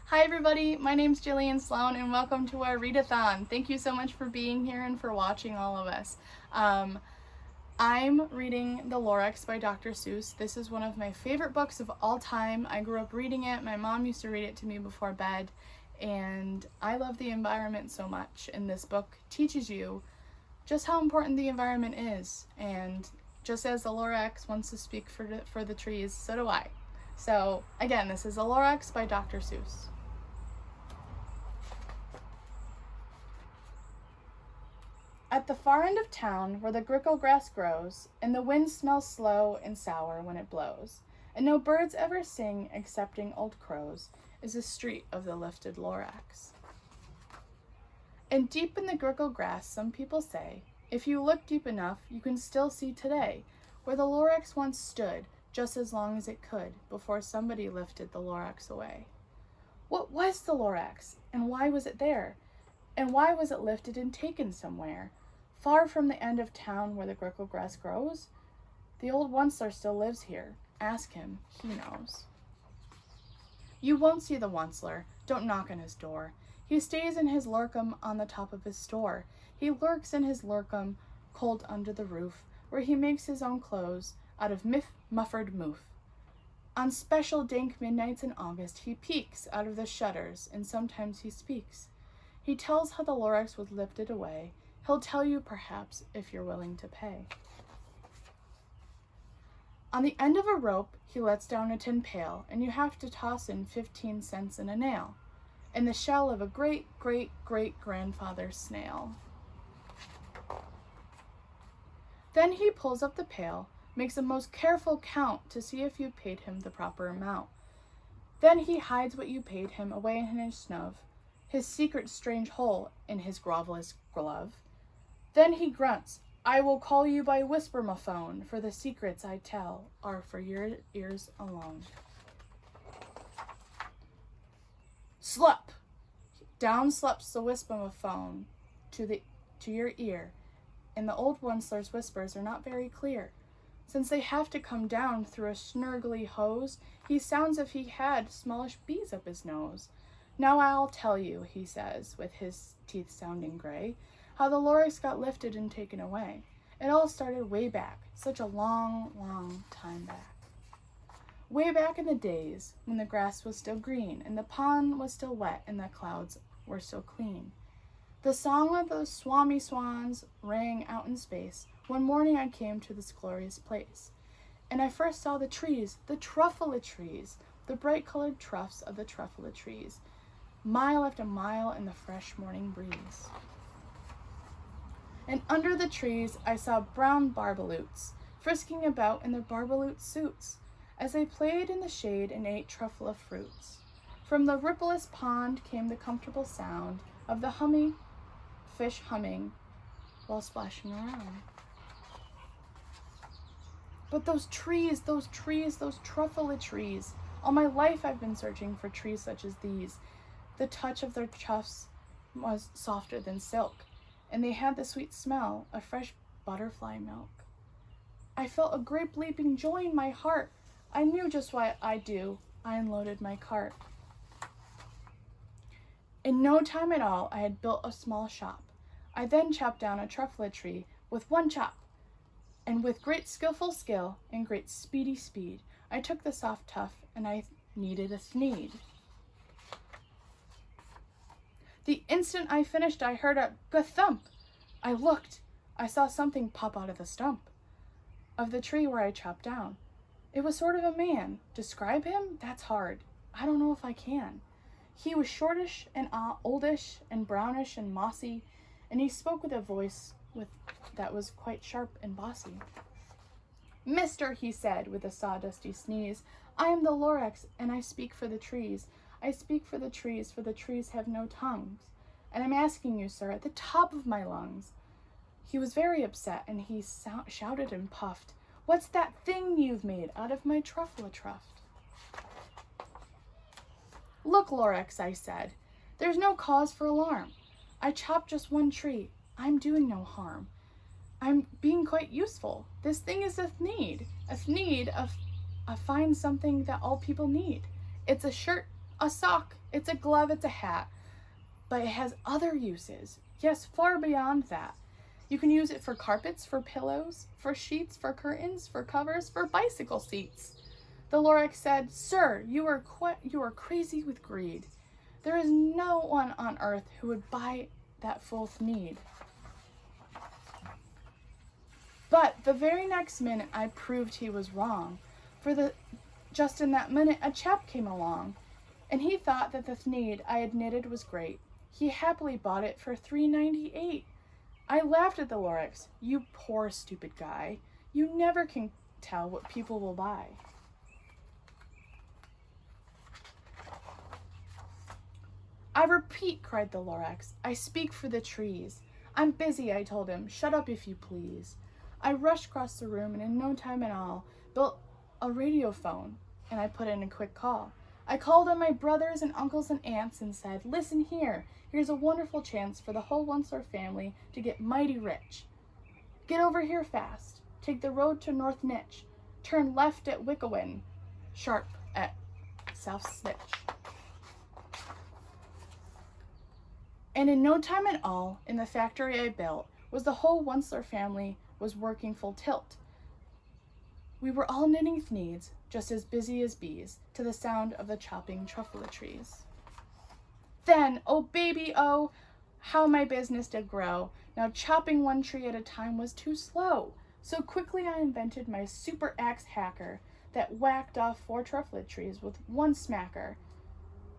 Hi everybody, my name's Gillian Sloan and welcome to our Read-A-Thon. Thank you so much for being here and for watching all of us. I'm reading The Lorax by Dr. Seuss. This is one of my favorite books of all time. I grew up reading it. My mom used to read it to me before bed, and I love the environment so much. And this book teaches you just how important the environment is. And just as the Lorax wants to speak for the trees, so do I. So again, this is The Lorax by Dr. Seuss. At the far end of town, where the grickle grass grows, and the wind smells slow and sour when it blows, and no birds ever sing excepting old crows, is the street of the lifted Lorax. And deep in the grickle grass, some people say, if you look deep enough, you can still see today, where the Lorax once stood, just as long as it could, before somebody lifted the Lorax away. What was the Lorax, and why was it there? And why was it lifted and taken somewhere? Far from the end of town where the grickle grass grows? The old Onceler still lives here. Ask him, he knows. You won't see the Onceler. Don't knock on his door. He stays in his lurkum on the top of his store. He lurks in his lurkum, cold under the roof, where he makes his own clothes out of muffered moof. On special dank midnights in August, he peeks out of the shutters, and sometimes he speaks. He tells how the Lorax was lifted away. He'll tell you, perhaps, if you're willing to pay. On the end of a rope, he lets down a tin pail, and you have to toss in 15 cents and a nail, in the shell of a great-great-great-grandfather's snail. Then he pulls up the pail, makes a most careful count to see if you paid him the proper amount. Then he hides what you paid him away in his snub, his secret strange hole in his grovelous glove. Then he grunts, I will call you by whisper-ma-phone, for the secrets I tell are for your ears alone. Slup! Down slups the whisper-ma-phone to your ear, and the old Onceler's whispers are not very clear. Since they have to come down through a snurgly hose, he sounds if he had smallish bees up his nose. Now I'll tell you, he says, with his teeth sounding gray, how the Lorax got lifted and taken away. It all started way back, such a long, long time back. Way back in the days when the grass was still green, and the pond was still wet, and the clouds were still clean. The song of the swami swans rang out in space. One morning I came to this glorious place, and I first saw the trees, the truffula trees, the bright-colored troughs of the truffula trees, mile after mile in the fresh morning breeze. And under the trees I saw brown barbaloots, frisking about in their barbaloot suits, as they played in the shade and ate truffula fruits. From the rippleless pond came the comfortable sound of the fish humming while splashing around. But those trees, those truffula trees, all my life I've been searching for trees such as these. The touch of their tufts was softer than silk, and they had the sweet smell of fresh butterfly milk. I felt a great leaping joy in my heart. I knew just what I'd do. I unloaded my cart. In no time at all, I had built a small shop. I then chopped down a truffula tree with one chop, and with great skillful skill and great speedy speed, I took the soft tuft and I kneaded a sneed. The instant I finished, I heard a ga-thump. I looked. I saw something pop out of the stump of the tree where I chopped down. It was sort of a man. Describe him? That's hard. I don't know if I can. He was shortish and oldish and brownish and mossy, and he spoke with a voice that was quite sharp and bossy. Mister, he said with a sawdusty sneeze, I am the Lorax, and I speak for the trees. I speak for the trees have no tongues. And I'm asking you, sir, at the top of my lungs. He was very upset, and he shouted and puffed, what's that thing you've made out of my truffula tuft? Look, Lorax, I said, there's no cause for alarm. I chopped just one tree. I'm doing no harm. I'm being quite useful. This thing is a need of find something that all people need. It's a shirt, a sock, It's a glove, it's a hat, but it has other uses. Yes, far beyond that. You can use it for carpets, for pillows, for sheets, for curtains, for covers, for bicycle seats. The Lorax said, "Sir, you are crazy with greed. There is no one on earth who would buy that full need." But the very next minute I proved he was wrong, for just in that minute a chap came along, and he thought that the Thneed I had knitted was great. He happily bought it for $3.98. I laughed at the Lorax. "You poor stupid guy. You never can tell what people will buy." "I repeat," cried the Lorax, "I speak for the trees." "I'm busy," I told him. "Shut up if you please." I rushed across the room and in no time at all built a radiophone, and I put in a quick call. I called on my brothers and uncles and aunts and said, "Listen here, here's a wonderful chance for the whole Onceler family to get mighty rich. Get over here fast. Take the road to North Nitch. Turn left at Wickowin, sharp at South Snitch." And in no time at all, in the factory I built, was the whole Onceler family was working full tilt. We were all knitting Thneeds, just as busy as bees, to the sound of the chopping truffle trees. Then, oh baby, oh, how my business did grow. Now chopping one tree at a time was too slow. So quickly I invented my super axe hacker that whacked off 4 truffle trees with one smacker.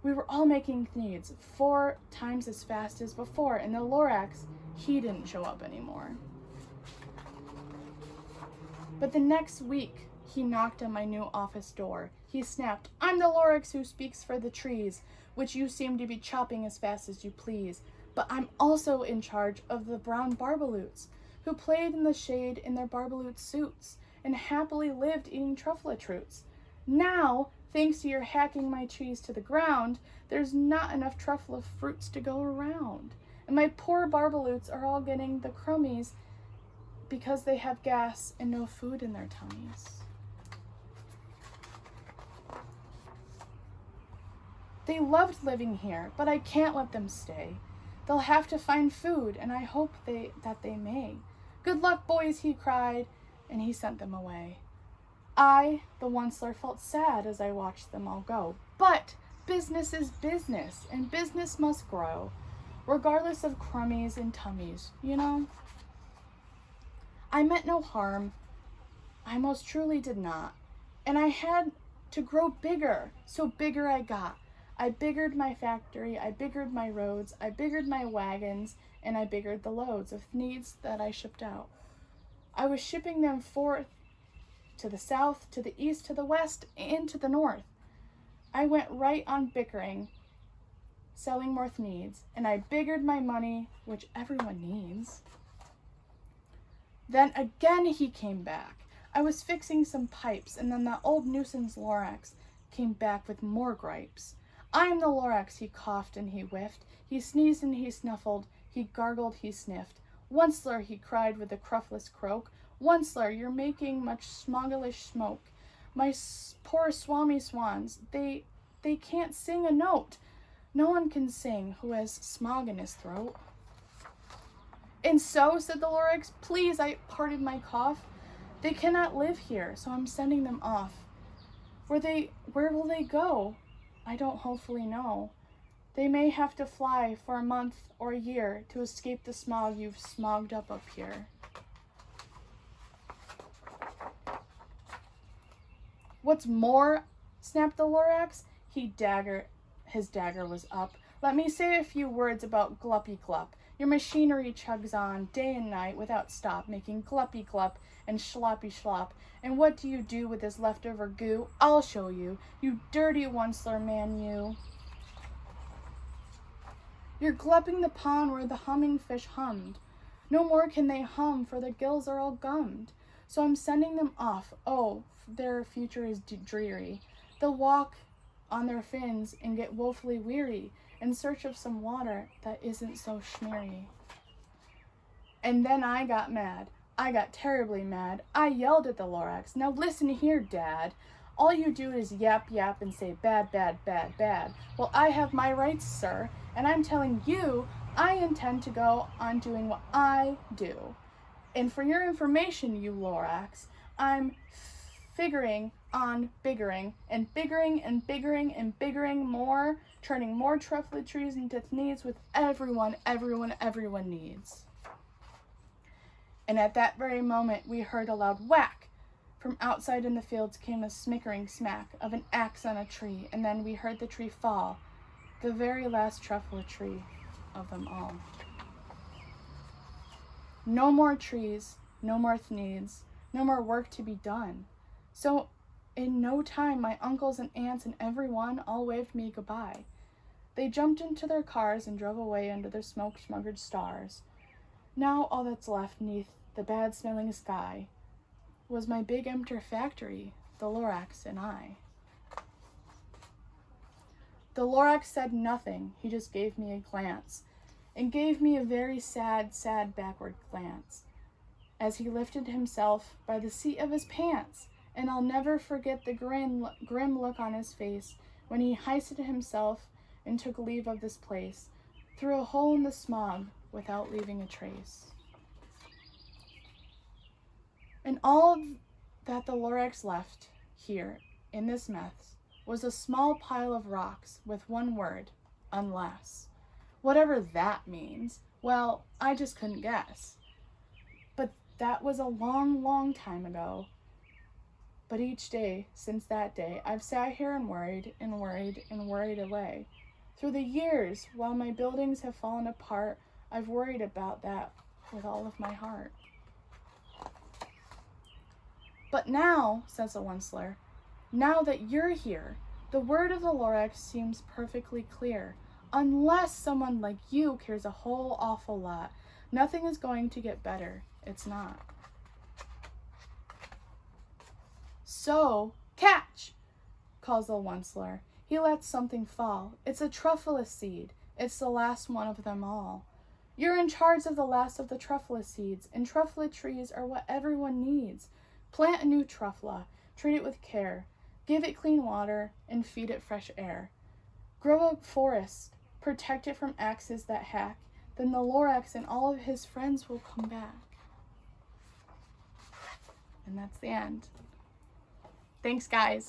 We were all making Thneeds 4 times as fast as before, and the Lorax, he didn't show up anymore. But the next week, he knocked on my new office door. He snapped, "I'm the Lorax who speaks for the trees, which you seem to be chopping as fast as you please. But I'm also in charge of the brown barbaloots, who played in the shade in their barbaloot suits, and happily lived eating truffle roots. Now, thanks to your hacking my trees to the ground, there's not enough truffle fruits to go around. And my poor barbaloots are all getting the crummies because they have gas and no food in their tummies." They loved living here, but I can't let them stay. They'll have to find food, and I hope that they may. "Good luck, boys," he cried, and he sent them away. I, the Onceler, felt sad as I watched them all go. But business is business, and business must grow, regardless of crummies and tummies, you know? I meant no harm. I most truly did not. And I had to grow bigger, so bigger I got. I biggered my factory, I biggered my roads, I biggered my wagons, and I biggered the loads of Thneeds that I shipped out. I was shipping them forth to the south, to the east, to the west, and to the north. I went right on bickering, selling more Thneeds, and I biggered my money, which everyone needs. Then again he came back. I was fixing some pipes, and then that old nuisance Lorax came back with more gripes. "I'm the Lorax," he coughed and he whiffed. He sneezed and he snuffled. He gargled, he sniffed. "Onceler," he cried with a cruffless croak. "Onceler, you're making much smoggelish smoke. My poor swami swans, they can't sing a note. No one can sing who has smog in his throat." "And so," said the Lorax, "please," I parted my cough, "they cannot live here, so I'm sending them off. Where will they go? I don't hopefully know. They may have to fly for a month or a year to escape the smog you've smogged up here." "What's more," snapped the Lorax, his dagger was up, "let me say a few words about Gluppy Glup. Your machinery chugs on day and night without stop, making gluppy glup and sloppy slop. And what do you do with this leftover goo? I'll show you, you dirty Onceler man, you. You're glupping the pond where the humming fish hummed. No more can they hum, for their gills are all gummed. So I'm sending them off. Oh, their future is dreary. They'll walk on their fins and get woefully weary in search of some water that isn't so schmeary." And then I got mad. I got terribly mad. I yelled at the Lorax, "Now listen here, Dad. All you do is yap, yap, and say bad, bad, bad, bad. Well, I have my rights, sir, and I'm telling you, I intend to go on doing what I do. And for your information, you Lorax, I'm figuring on biggering and biggering and biggering and biggering more, turning more truffle trees into needs with everyone needs. And at that very moment, we heard a loud whack. From outside in the fields came a smickering smack of an axe on a tree, and then we heard the tree fall, the very last truffle tree of them all. No more trees, no more needs, no more work to be done. So in no time, my uncles and aunts and everyone all waved me goodbye. They jumped into their cars and drove away under their smoke-smuggered stars. Now all that's left 'neath the bad-smelling sky was my big empty factory, the Lorax and I. The Lorax said nothing, he just gave me a glance, and gave me a very sad, sad backward glance, as he lifted himself by the seat of his pants, and I'll never forget the grim look on his face when he hoisted himself and took leave of this place, through a hole in the smog without leaving a trace. And all that the Lorax left here in this mess was a small pile of rocks with one word, unless. Whatever that means, well, I just couldn't guess. But that was a long, long time ago. But each day since that day, I've sat here and worried and worried and worried away. Through the years, while my buildings have fallen apart, I've worried about that with all of my heart. But now, says the Onceler, now that you're here, the word of the Lorax seems perfectly clear. Unless someone like you cares a whole awful lot, nothing is going to get better. It's not. So, catch, calls the Onceler. He lets something fall. It's a truffle seed. It's the last one of them all. You're in charge of the last of the truffle seeds, and truffle trees are what everyone needs. Plant a new truffle, treat it with care, give it clean water, and feed it fresh air. Grow a forest, protect it from axes that hack, then the Lorax and all of his friends will come back. And that's the end. Thanks, guys.